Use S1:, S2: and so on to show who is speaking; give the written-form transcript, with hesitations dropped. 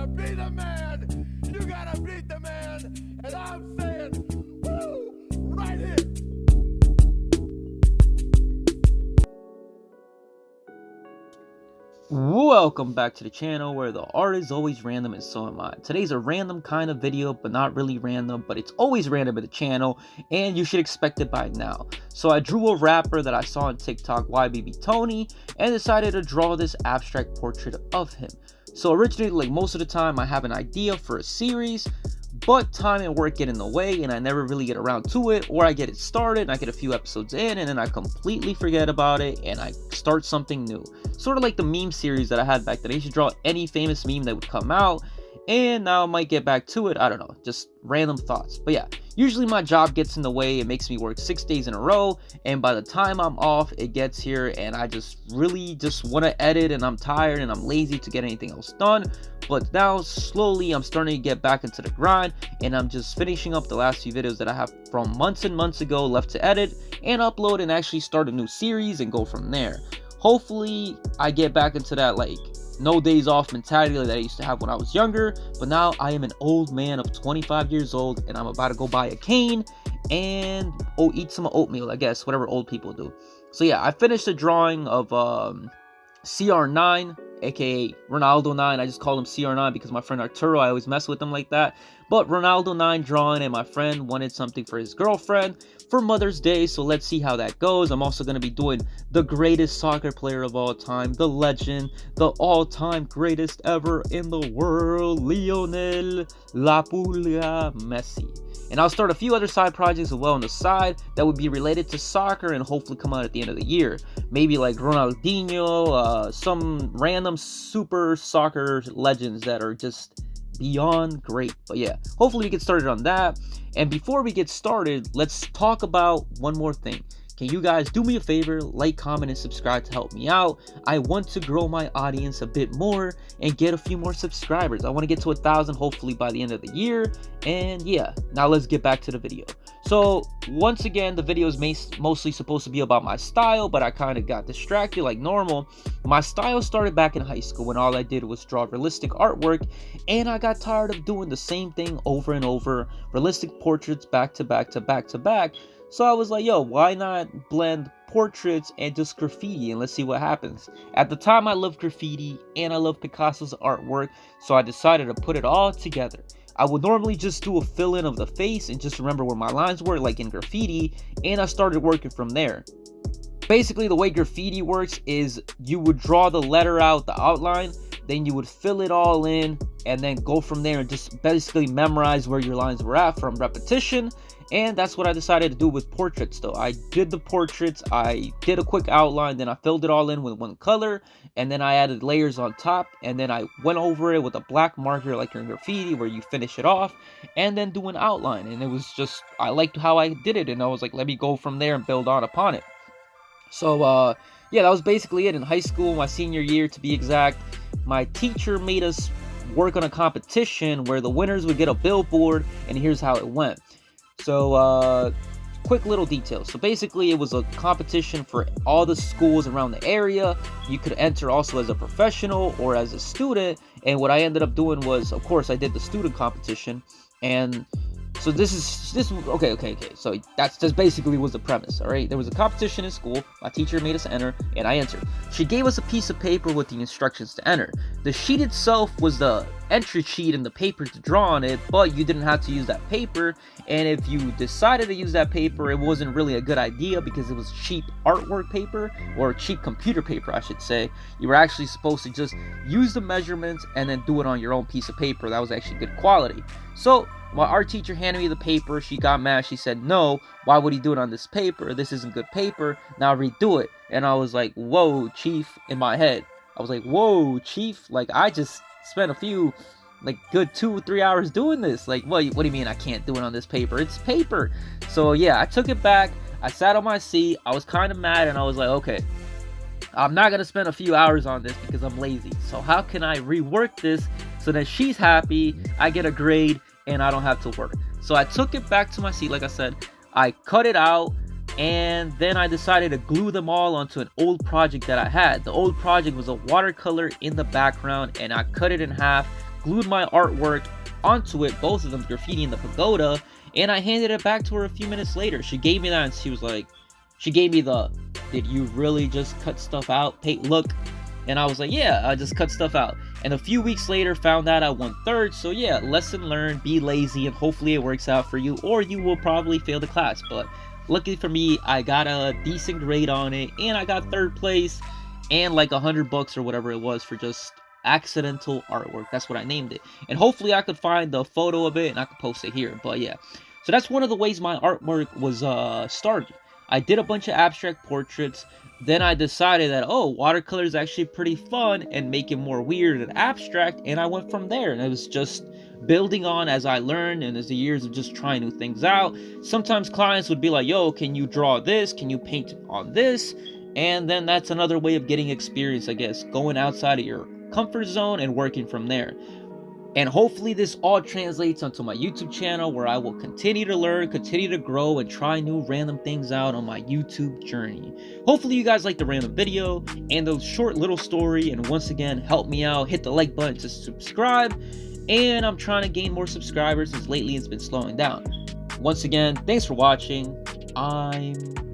S1: wanna be the man, you gotta beat the man. And I'm saying, woo, right here.
S2: Welcome back to the channel where the art is always random and so am I. Today's a random kind of video, but not really random, but it's always random at the channel and you should expect it by now. So I drew a rapper that I saw on TikTok, YBB Tony, and decided to draw this abstract portrait of him. So originally, like most of the time, I have an idea for a series, but time and work get in the way and I never really get around to it, or I get it started and I get a few episodes in and then I completely forget about it and I start something new. Sort of like the meme series that I had back then. I used to draw any famous meme that would come out, and now I might get back to it. I don't know, just random thoughts. But yeah, usually my job gets in the way. It makes me work 6 days in a row, and by the time I'm off, it gets here and I just really just want to edit and I'm tired and I'm lazy to get anything else done. But now slowly I'm starting to get back into the grind and I'm just finishing up the last few videos that I have from months and months ago left to edit and upload and actually start a new series and go from there. Hopefully I get back into that like no days off mentality that I used to have when I was younger, but now I am an old man of 25 years old and I'm about to go buy a cane and eat some oatmeal, I guess, whatever old people do. So yeah, I finished the drawing of CR9, aka Ronaldo 9. I just call him CR9 because my friend Arturo, I always mess with him like that. But Ronaldo 9 drawing, and my friend wanted something for his girlfriend for Mother's Day, so let's see how that goes. I'm also going to be doing the greatest soccer player of all time, the legend, the all-time greatest ever in the world, Lionel La Pulga Messi. And I'll start a few other side projects as well on the side that would be related to soccer and hopefully come out at the end of the year. Maybe like Ronaldinho, some random super soccer legends that are just beyond great. But yeah, hopefully we get started on that. And before we get started, let's talk about one more thing. Can you guys do me a favor, like, comment, and subscribe to help me out? I want to grow my audience a bit more and get a few more subscribers. I want to get to 1,000 hopefully by the end of the year. And yeah, now let's get back to the video. So once again, the video is mostly supposed to be about my style, but I kind of got distracted like normal. My style started back in high school when all I did was draw realistic artwork, and I got tired of doing the same thing over and over, realistic portraits back to back to back to back. So I was like, yo, why not blend portraits and just graffiti and let's see what happens. At the time, I loved graffiti and I loved Picasso's artwork, so I decided to put it all together. I would normally just do a fill-in of the face and just remember where my lines were, like in graffiti, and I started working from there. Basically, the way graffiti works is you would draw the letter out, the outline, then you would fill it all in, and then go from there and just basically memorize where your lines were at from repetition. And that's what I decided to do with portraits though. I did the portraits, I did a quick outline, then I filled it all in with one color, and then I added layers on top, and then I went over it with a black marker like in graffiti where you finish it off, and then do an outline. And it was just, I liked how I did it, and I was like, let me go from there and build on upon it. So yeah, that was basically it. In high school, my senior year to be exact, my teacher made us work on a competition where the winners would get a billboard, and here's how it went. So quick little details. So basically it was a competition for all the schools around the area. You could enter also as a professional or as a student, and what I ended up doing was, of course, I did the student competition. And so okay, so that's just basically was the premise. All right, there was a competition in school, my teacher made us enter, and I entered. She gave us a piece of paper with the instructions to enter. The sheet itself was the entry sheet and the paper to draw on it, but you didn't have to use that paper. And if you decided to use that paper, it wasn't really a good idea because it was cheap artwork paper, or cheap computer paper I should say. You were actually supposed to just use the measurements and then do it on your own piece of paper that was actually good quality. So my art teacher handed me the paper. She got mad. She said, no, why would he do it on this paper? This isn't good paper. Now redo it. And I was like, whoa, chief, in my head. I was like, whoa, chief, like I just spent a few like good 2 or 3 hours doing this. Like, what do you mean I can't do it on this paper? It's paper. So yeah, I took it back. I sat on my seat. I was kind of mad and I was like, okay, I'm not going to spend a few hours on this because I'm lazy. So how can I rework this so that she's happy, I get a grade, and I don't have to work? So I took it back to my seat, like I said. I cut it out, and then I decided to glue them all onto an old project that I had. The old project was a watercolor in the background, and I cut it in half, glued my artwork onto it, both of them, graffiti and the pagoda, and I handed it back to her a few minutes later. She gave me that and she was like, she gave me the, did you really just cut stuff out? Look. And I was like, yeah, I just cut stuff out. And a few weeks later, found out I won third. So yeah, lesson learned, be lazy, and hopefully it works out for you, or you will probably fail the class. But luckily for me, I got a decent grade on it, and I got third place, and like $100 or whatever it was for just accidental artwork. That's what I named it. And hopefully I could find the photo of it and I could post it here. But yeah, so that's one of the ways my artwork was started. I did a bunch of abstract portraits. Then I decided that, oh, watercolor is actually pretty fun and make it more weird and abstract, and I went from there. And it was just building on as I learned and as the years of just trying new things out. Sometimes clients would be like, yo, can you draw this? Can you paint on this? And then that's another way of getting experience, I guess, going outside of your comfort zone and working from there. And hopefully this all translates onto my YouTube channel, where I will continue to learn, continue to grow, and try new random things out on my YouTube journey. Hopefully you guys liked the random video and the short little story. And once again, help me out, hit the like button to subscribe. And I'm trying to gain more subscribers, since lately it's been slowing down. Once again, thanks for watching. I'm